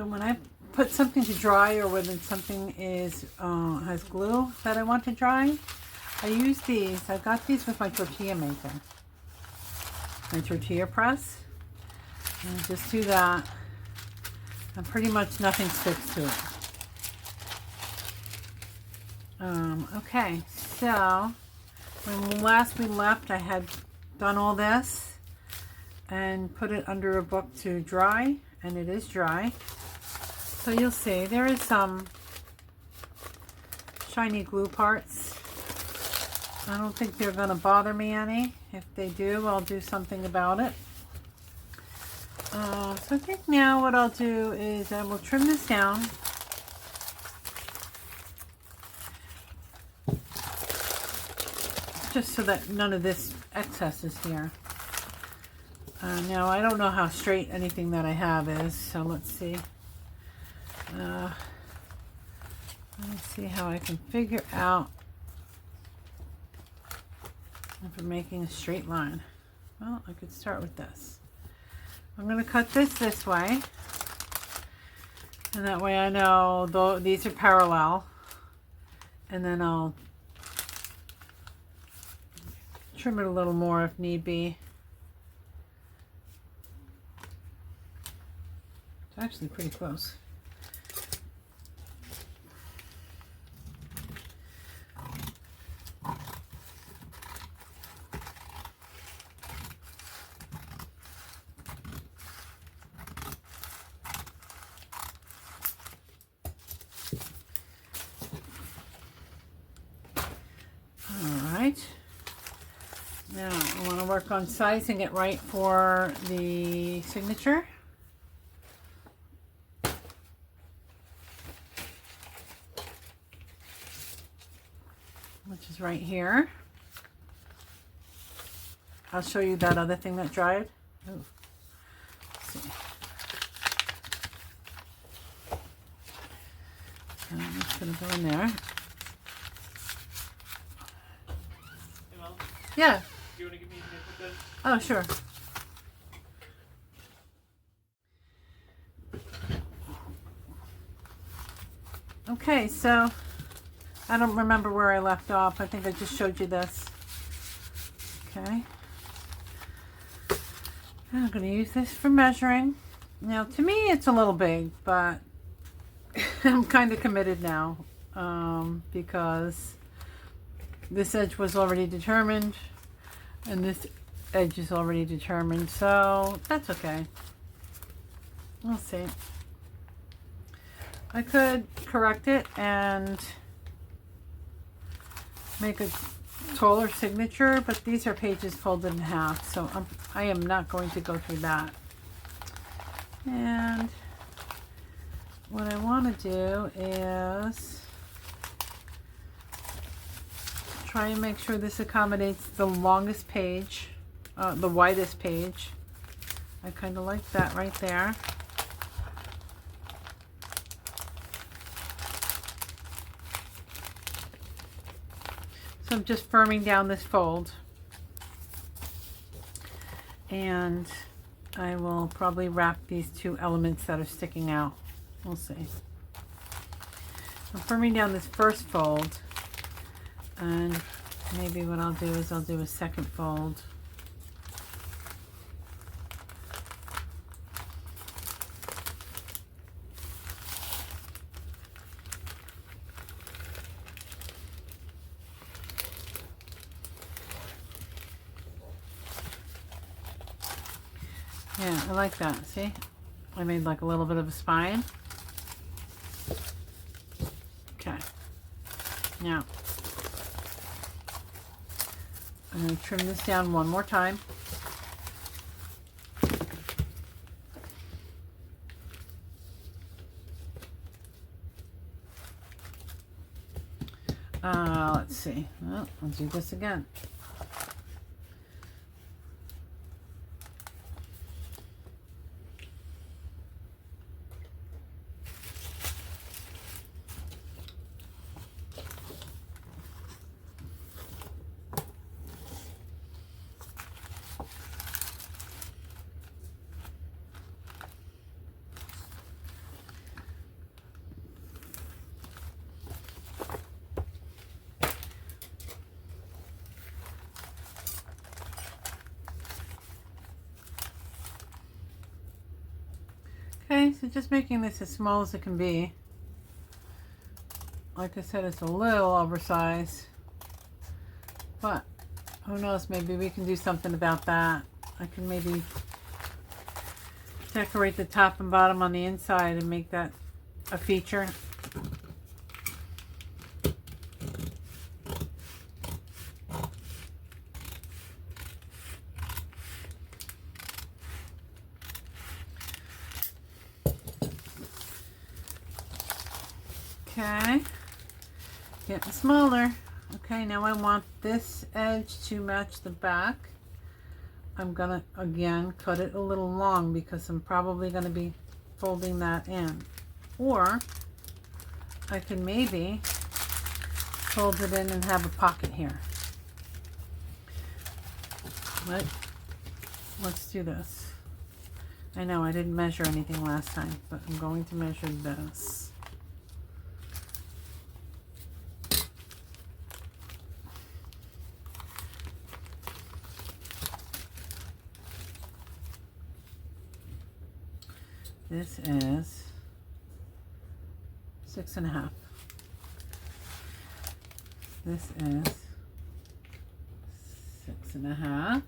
So when I put something to dry, or when something is has glue that I want to dry, I use these. I got these with my tortilla maker, my tortilla press. And I just do that, and pretty much nothing sticks to it. Okay, so when last we left, I had done all this and put it under a book to dry, and it is dry. So you'll see there is some shiny glue parts. I don't think they're going to bother me any. If they do, I'll do something about it. So I think now what I'll do is I will trim this down. Just so that none of this excess is here. Now I don't know how straight anything that I have is, so let's see. Let's see how I can figure out if I'm making a straight line. Well, I could start with this. I'm going to cut this way, and that way I know these are parallel, and then I'll trim it a little more if need be. It's actually pretty close. Now I want to work on sizing it right for the signature. Which is right here. I'll show you that other thing that dried. Ooh. Let's see. I'm just going to go in there. Yeah. Do you want to give me a nickel pen? Oh, sure. Okay, so I don't remember where I left off. I think I just showed you this. Okay. I'm going to use this for measuring. Now, to me, it's a little big, but I'm kind of committed now because this edge was already determined and this edge is already determined, so that's okay. We'll see. I could correct it and make a taller signature, but these are pages folded in half, so I am not going to go through that. And what I want to do is try and make sure this accommodates the longest page, the widest page. I kind of like that right there. So I'm just firming down this fold, and I will probably wrap these two elements that are sticking out. We'll see. I'm firming down this first fold, and maybe what I'll do is I'll do a second fold. Yeah, I like that. See? I made like a little bit of a spine. Okay. Now, I'm going to trim this down one more time. Let's see. Well, I'll do this again. Okay, so just making this as small as it can be. Like I said, it's a little oversized, but who knows, maybe we can do something about that. I can maybe decorate the top and bottom on the inside and make that a feature. Okay, getting smaller. Okay, now I want this edge to match the back. I'm gonna again cut it a little long because I'm probably gonna be folding that in, or I can maybe fold it in and have a pocket here. Let's do this. I know I didn't measure anything last time, but I'm going to measure this. This is 6.5. This is 6.5.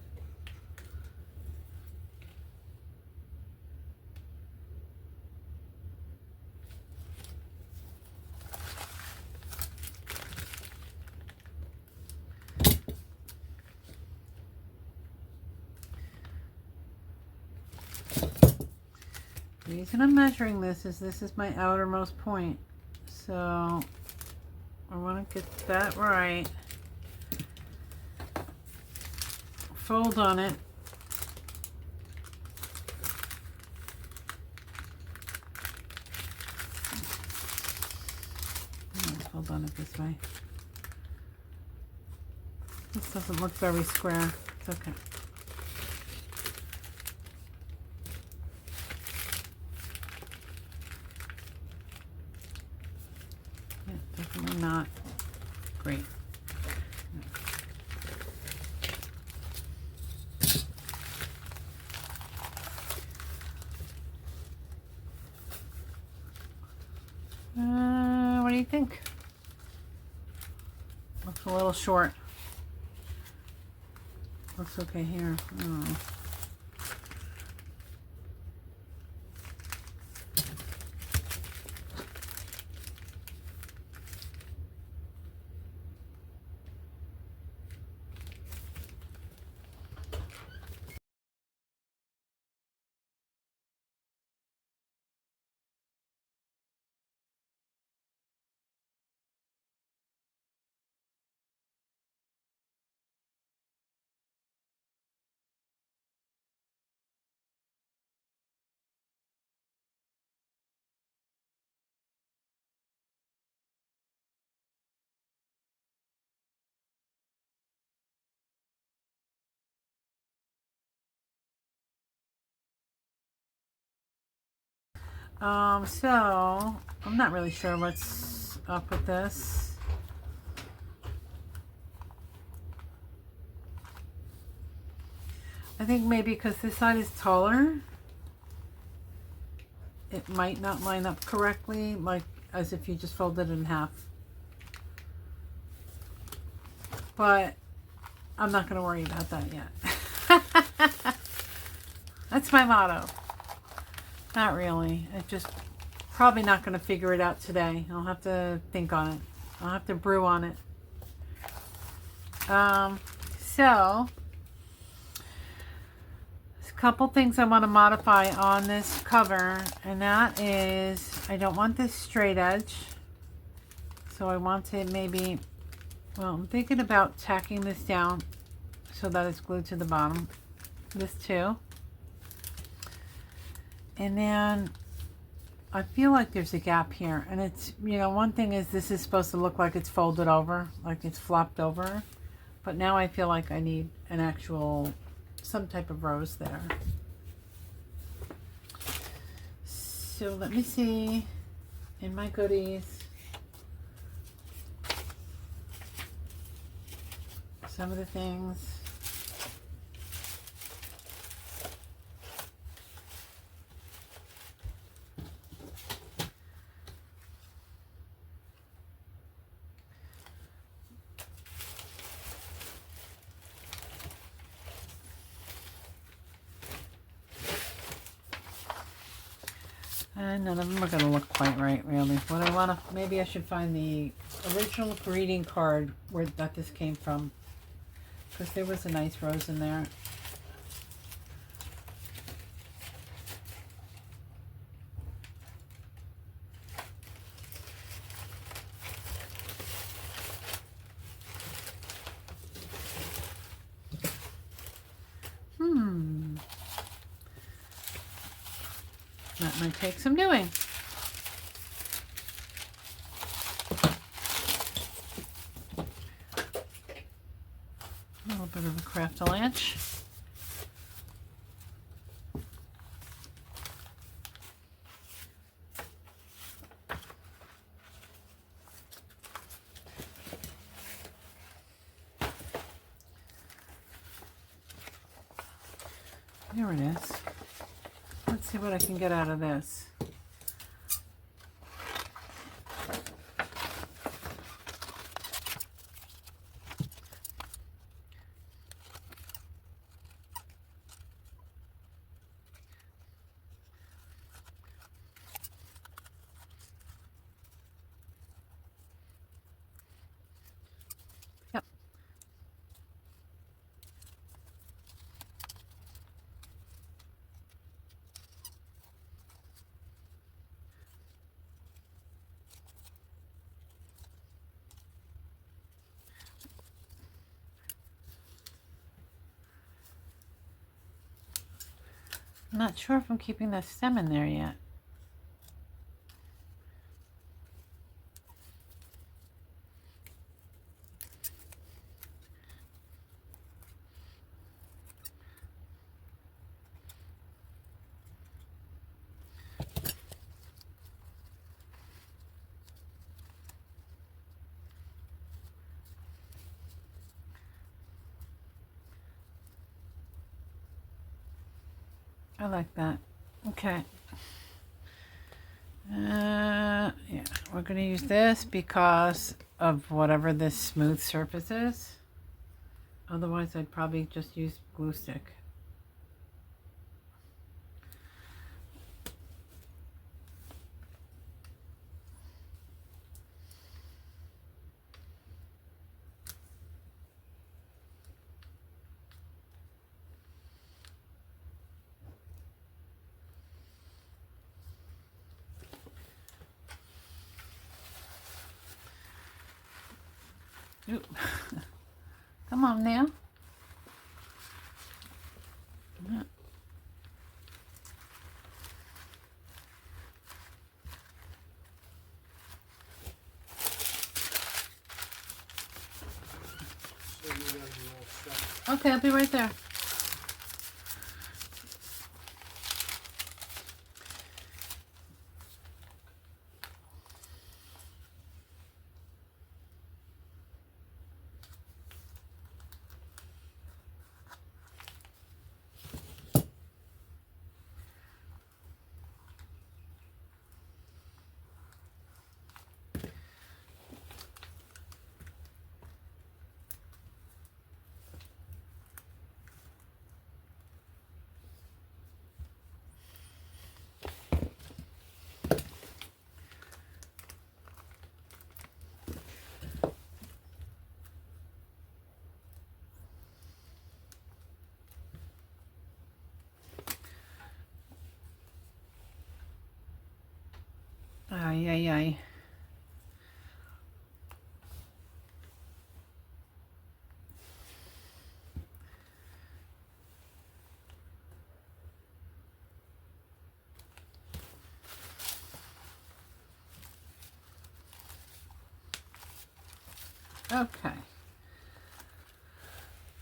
The reason I'm measuring this is my outermost point. So I want to get that right. Fold on it. Fold on it this way. This doesn't look very square. It's okay. Definitely not great. What do you think? Looks a little short. Looks okay here. Oh. So I'm not really sure what's up with this. I think maybe because this side is taller, it might not line up correctly, like as if you just folded it in half. But I'm not going to worry about that yet. That's my motto. Not really. I just probably not going to figure it out today. I'll have to think on it. I'll have to brew on it. So there's a couple things I want to modify on this cover, and that is I don't want this straight edge. So I want to maybe, well, I'm thinking about tacking this down so that it's glued to the bottom. This too. And then I feel like there's a gap here, and it's, you know, one thing is this is supposed to look like it's folded over, like it's flopped over, but now I feel like I need an actual, some type of rose there. So let me see in my goodies some of the things. And none of them are going to look quite right, really. What I want to, maybe I should find the original greeting card where that this came from, because there was a nice rose in there. That might take some doing. A little bit of a craft-a-lanch. There it is. Let's see what I can get out of this. Yep. I'm not sure if I'm keeping the stem in there yet. I like that. Okay. Yeah, we're going to use this because of whatever this smooth surface is. Otherwise, I'd probably just use glue stick. Oop. Come on now. Okay, I'll be right there. Ay, ay, ay. Okay.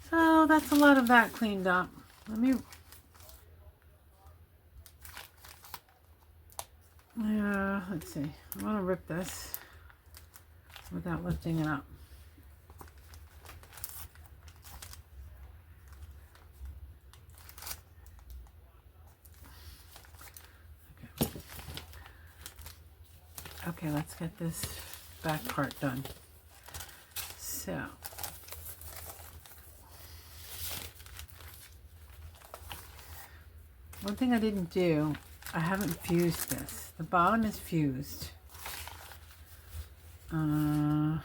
So that's a lot of that cleaned up. Let me... let's see. I want to rip this without lifting it up. Okay. Okay, let's get this back part done. So, one thing I didn't do I haven't fused this. The bottom is fused. Oh,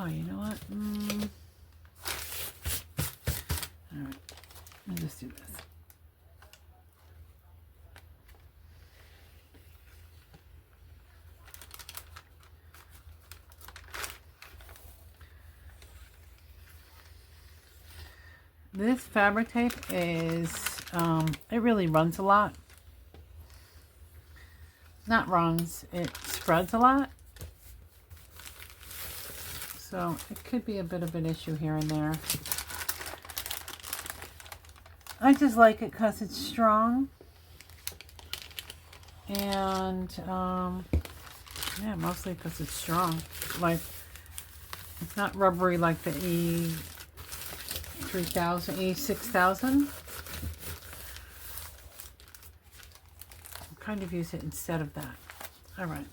you know what? All right, I'll just do this. This fabric tape is, it really runs a lot. Not runs, it spreads a lot. So it could be a bit of an issue here and there. I just like it because it's strong. And, yeah, mostly because it's strong. Like, it's not rubbery like the E3000, E6000. I'll kind of use it instead of that. All right.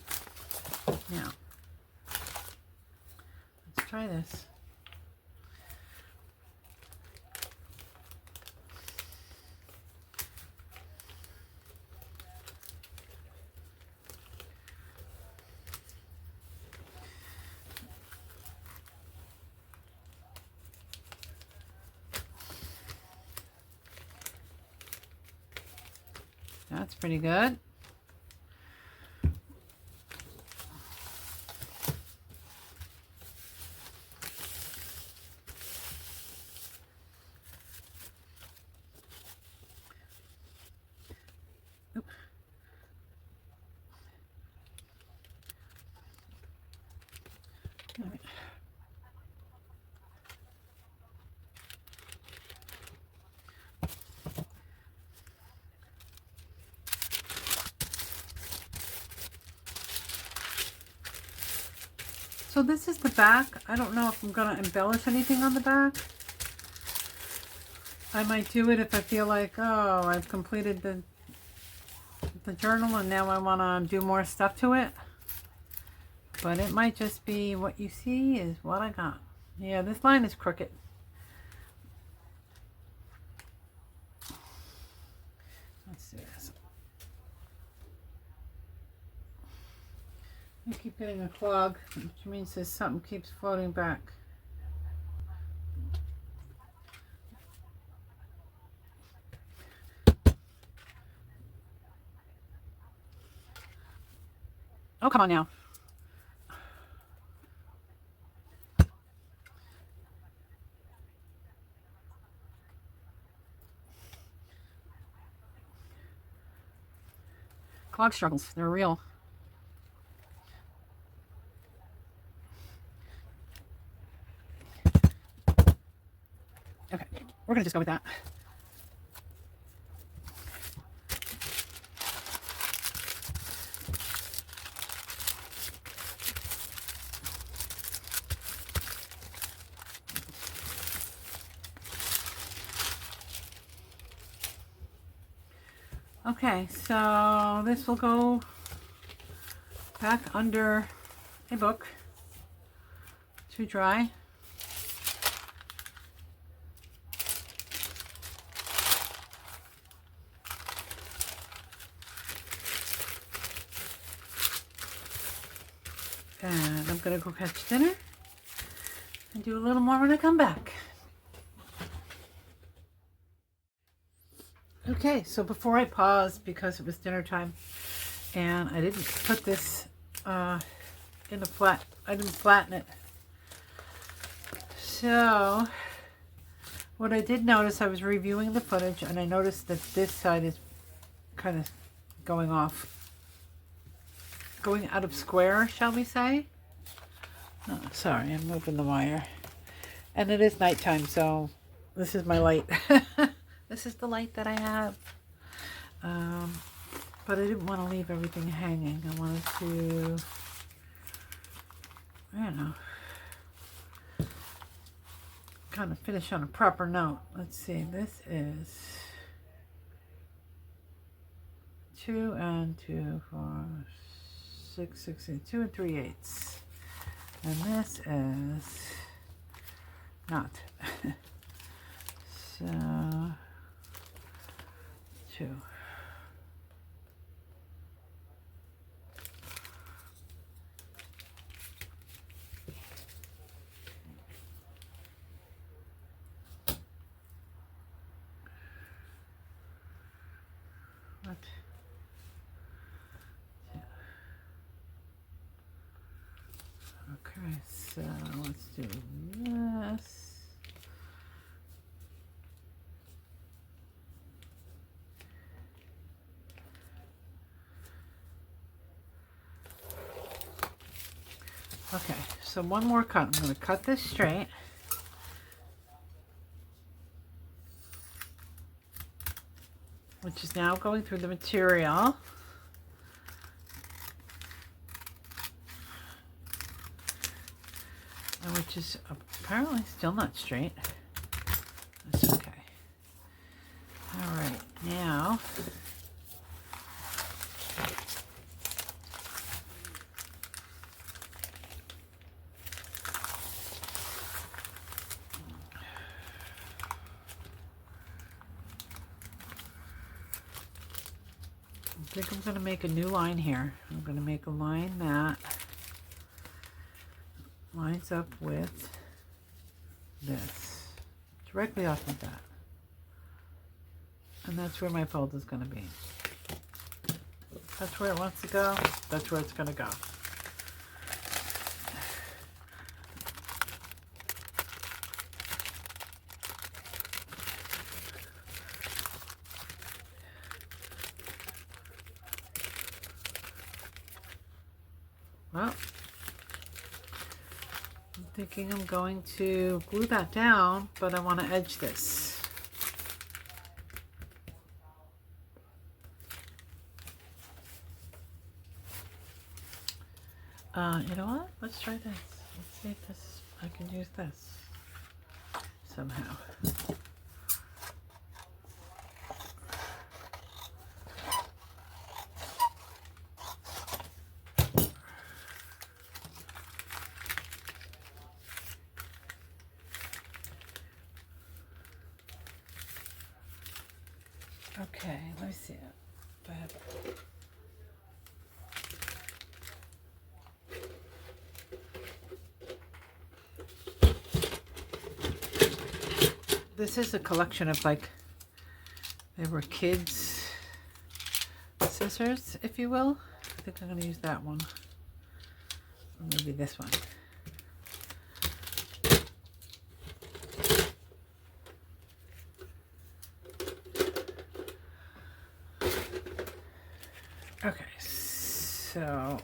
Now, let's try this. That's pretty good. Oop. All right. So this is the back. I don't know if I'm going to embellish anything on the back. I might do it if I feel like, oh, I've completed the journal and now I want to do more stuff to it. But it might just be what you see is what I got. Yeah, this line is crooked. Let's do this. I keep getting a clog, which means there's something keeps floating back. Oh, come on now. Clog struggles, they're real. Okay, we're gonna just go with that. Okay, so this will go back under a book to dry. And I'm gonna go catch dinner and do a little more when I come back. Okay, so before I paused because it was dinner time and I didn't put this in a flat, I didn't flatten it. So what I did notice, I was reviewing the footage and I noticed that this side is kind of going off, going out of square, shall we say. Oh, sorry, I'm moving the wire. And it is nighttime, so this is my light. This is the light that I have. But I didn't want to leave everything hanging. I wanted to, I don't know, kind of finish on a proper note. Let's see, this is 2 and 2, 4, 6, 16, 2 and 3/8. And this is not. So 2. What? Yeah. Okay, so let's do this. Okay, so one more cut. I'm going to cut this straight. Which is now going through the material. And which is apparently still not straight. That's okay. All right, now I think I'm going to make a new line here. I'm going to make a line that lines up with this, directly off of that. And that's where my fold is going to be. That's where it wants to go. That's where it's going to go. Well, I'm thinking I'm going to glue that down, but I want to edge this. You know what? Let's try this. Let's see if this, I can use this somehow. Okay, let me see it. If I have it. This is a collection of, like, they were kids' scissors, if you will. I think I'm going to use that one. Or maybe this one. Okay, so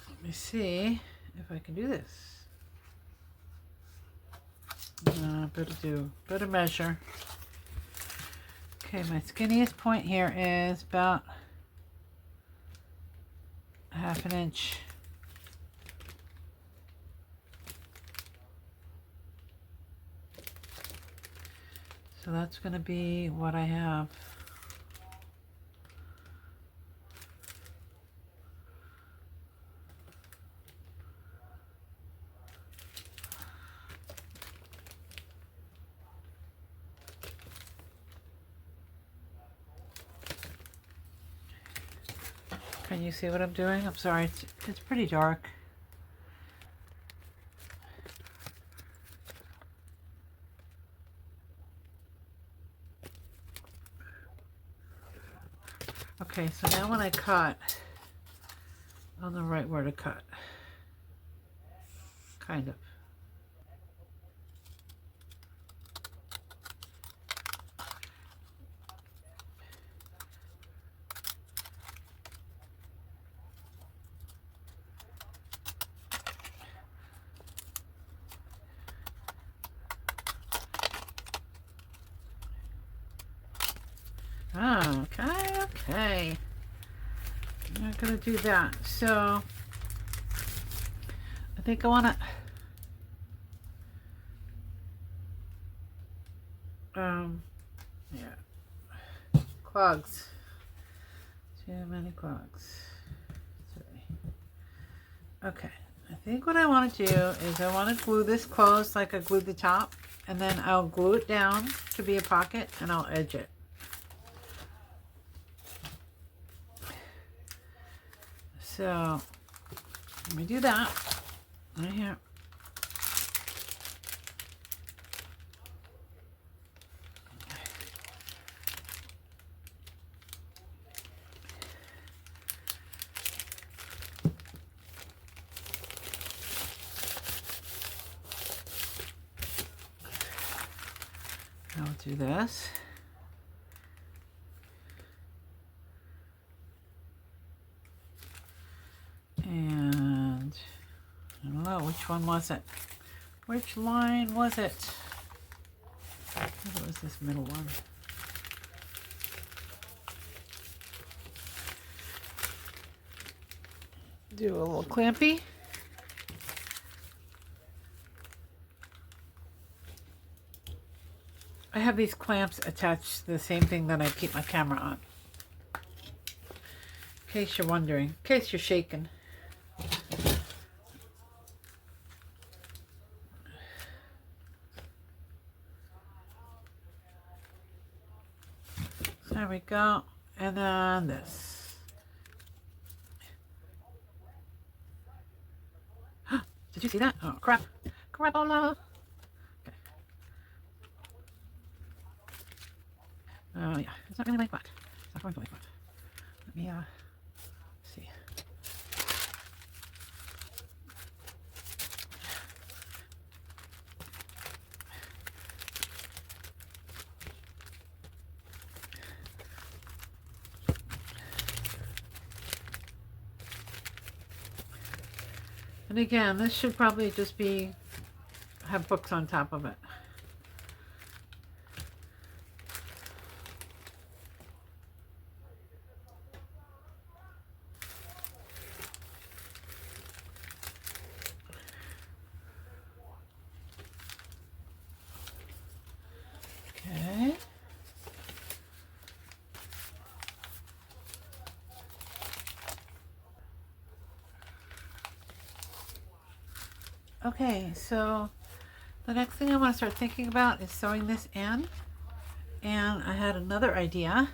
let me see if I can do this. Better measure. Okay, my skinniest point here is about 1/2 inch. So that's going to be what I have. Can you see what I'm doing? I'm sorry, it's pretty dark. Okay, so now when I cut, I'll know right where to cut. Kind of. Oh, okay. I'm not gonna do that. So I think I wanna Yeah. Clogs. Too many clogs. Okay. I think what I want to do is I want to glue this closed like I glued the top, and then I'll glue it down to be a pocket, and I'll edge it. So let me do that right here. I'll do this. And I don't know, which one was it? Which line was it? I think it was this middle one. Do a little clampy. I have these clamps attached to the same thing that I keep my camera on. In case you're wondering, in case you're shaking. There we go. And then this. Did you see that? Oh, crap. Crapola. Okay. Oh, yeah. It's not really like that. It's not going to like that. Let me, see. And again, this should probably just have books on top of it. Okay. Okay, so the next thing I want to start thinking about is sewing this in. And I had another idea.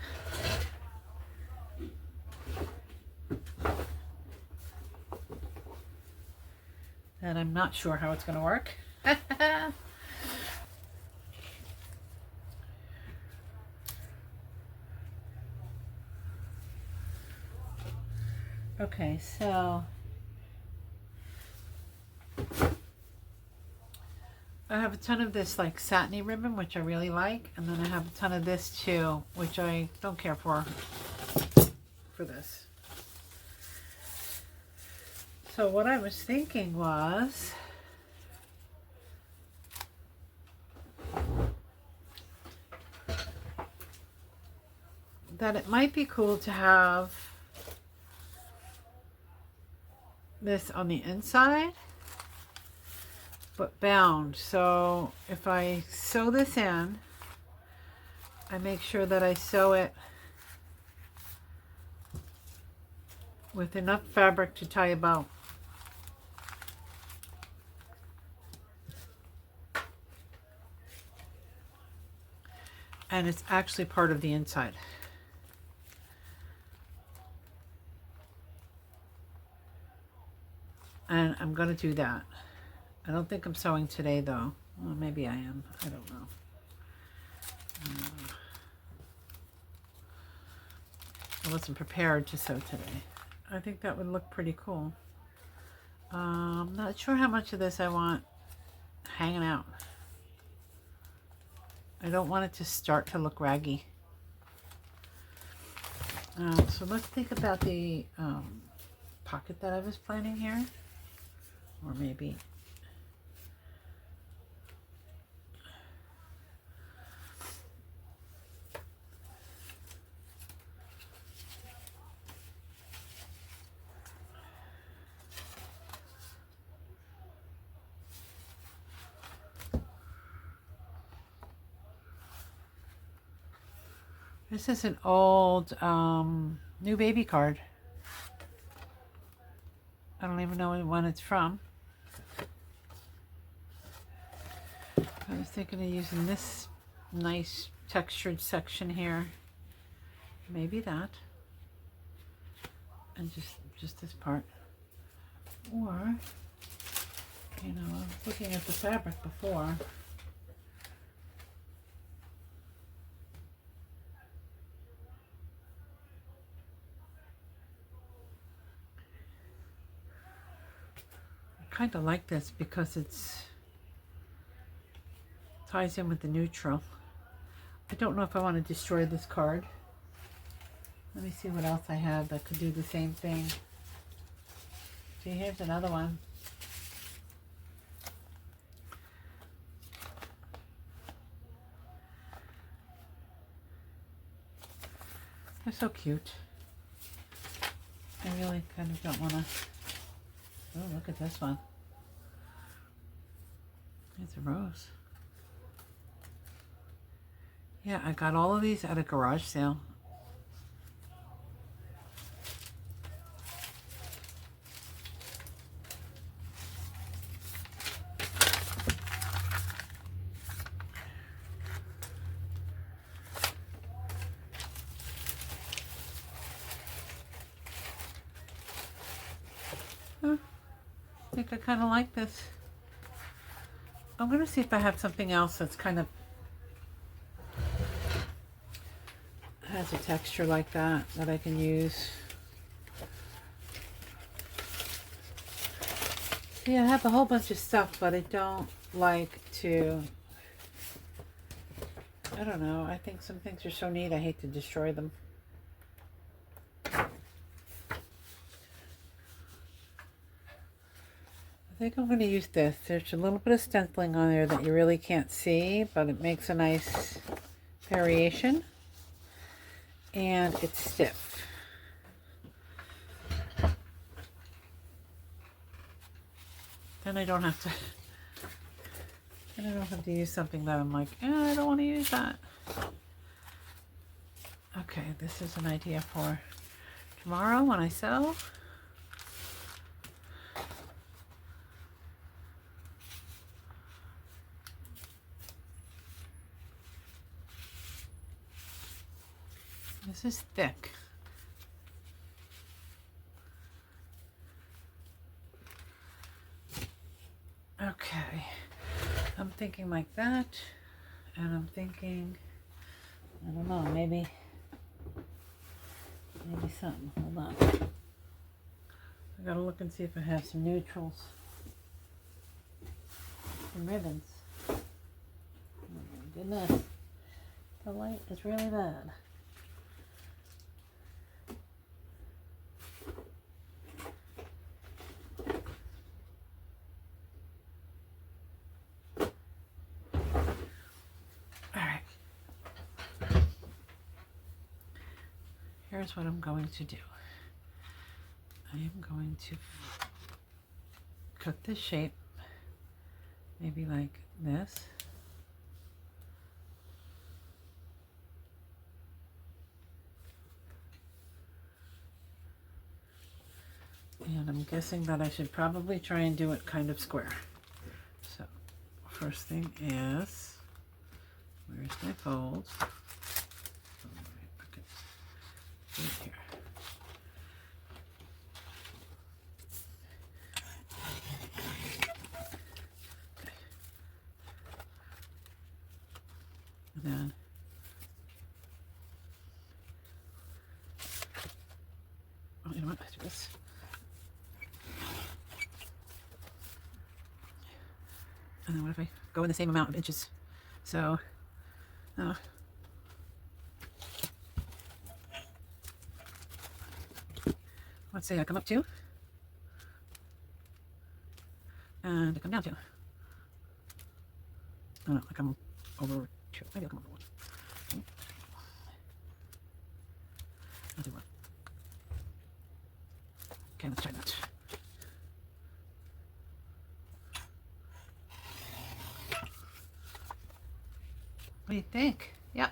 And I'm not sure how it's going to work. Okay, so I have a ton of this like satiny ribbon, which I really like, and then I have a ton of this too, which I don't care for this. So what I was thinking was that it might be cool to have this on the inside but bound. So if I sew this in, I make sure that I sew it with enough fabric to tie a bow. And it's actually part of the inside. And I'm going to do that. I don't think I'm sewing today though. Well, maybe I am. I don't know. I wasn't prepared to sew today. I think that would look pretty cool. I'm not sure how much of this I want hanging out. I don't want it to start to look raggy. So let's think about the pocket that I was planning here. Or maybe This is an old new baby card. I don't even know when it's from. I was thinking of using this nice textured section here. Maybe that. And just this part. Or, you know, I was looking at the fabric before. I kind of like this because it's ties in with the neutral. I don't know if I want to destroy this card. Let me see what else I have that could do the same thing. See, here's another one. They're so cute. I really kind of don't want to... Oh, look at this one. It's a rose. Yeah, I got all of these at a garage sale. Huh. I think I kind of like this. I'm going to see if I have something else that's kind of has a texture like that I can use. See, I have a whole bunch of stuff, but I don't like to, I don't know, I think some things are so neat I hate to destroy them. I think I'm going to use this. There's a little bit of stenciling on there that you really can't see, but it makes a nice variation. And it's stiff. Then I don't have to use something that I'm like, I don't want to use that. Okay, this is an idea for tomorrow when I sew. This is thick. Okay, I'm thinking like that, and I'm thinking, I don't know, maybe something. Hold on. I gotta look and see if I have some neutrals, some ribbons. Oh my goodness, the light is really bad. Here's what I'm going to do. I am going to cut this shape, maybe like this. And I'm guessing that I should probably try and do it kind of square. So, first thing is, where's my folds? Right here. Okay. And then you know what? Let's do this. And then what if I go in the same amount of inches? So, let's say I come up 2, and I come down 2. Oh no, I come over 2. Maybe I'll come over 1. I'll do 1. Okay, let's try that. What do you think? Yep.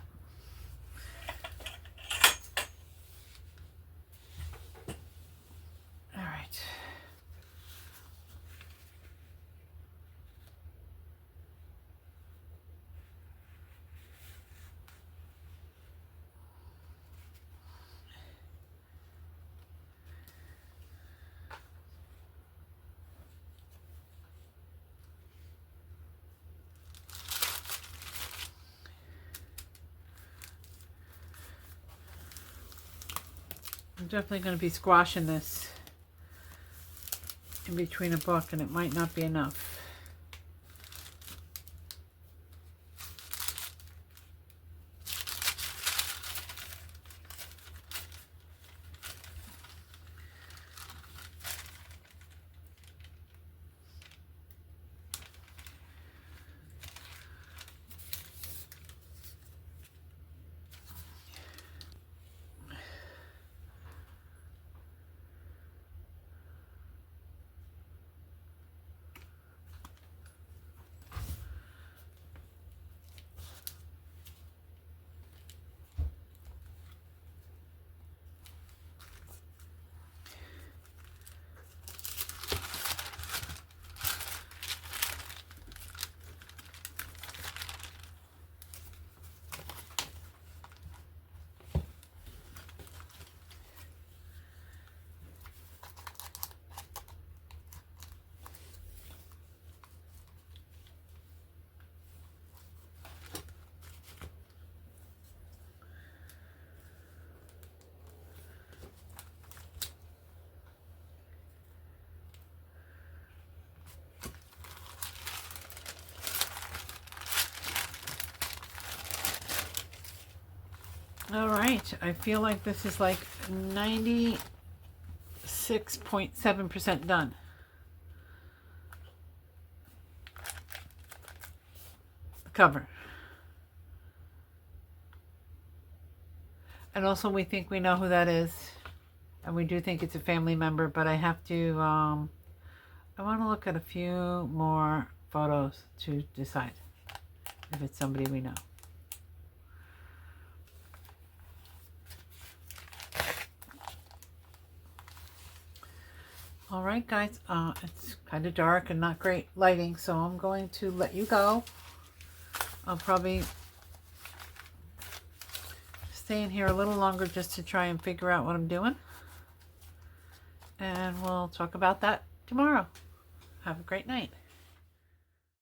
I'm definitely going to be squashing this in between a book, and it might not be enough. All right, I feel like this is like 96.7% done. The cover. And also we think we know who that is. And we do think it's a family member, but I have to, I want to look at a few more photos to decide if it's somebody we know. All right, guys, it's kind of dark and not great lighting, so I'm going to let you go. I'll probably stay in here a little longer just to try and figure out what I'm doing. And we'll talk about that tomorrow. Have a great night.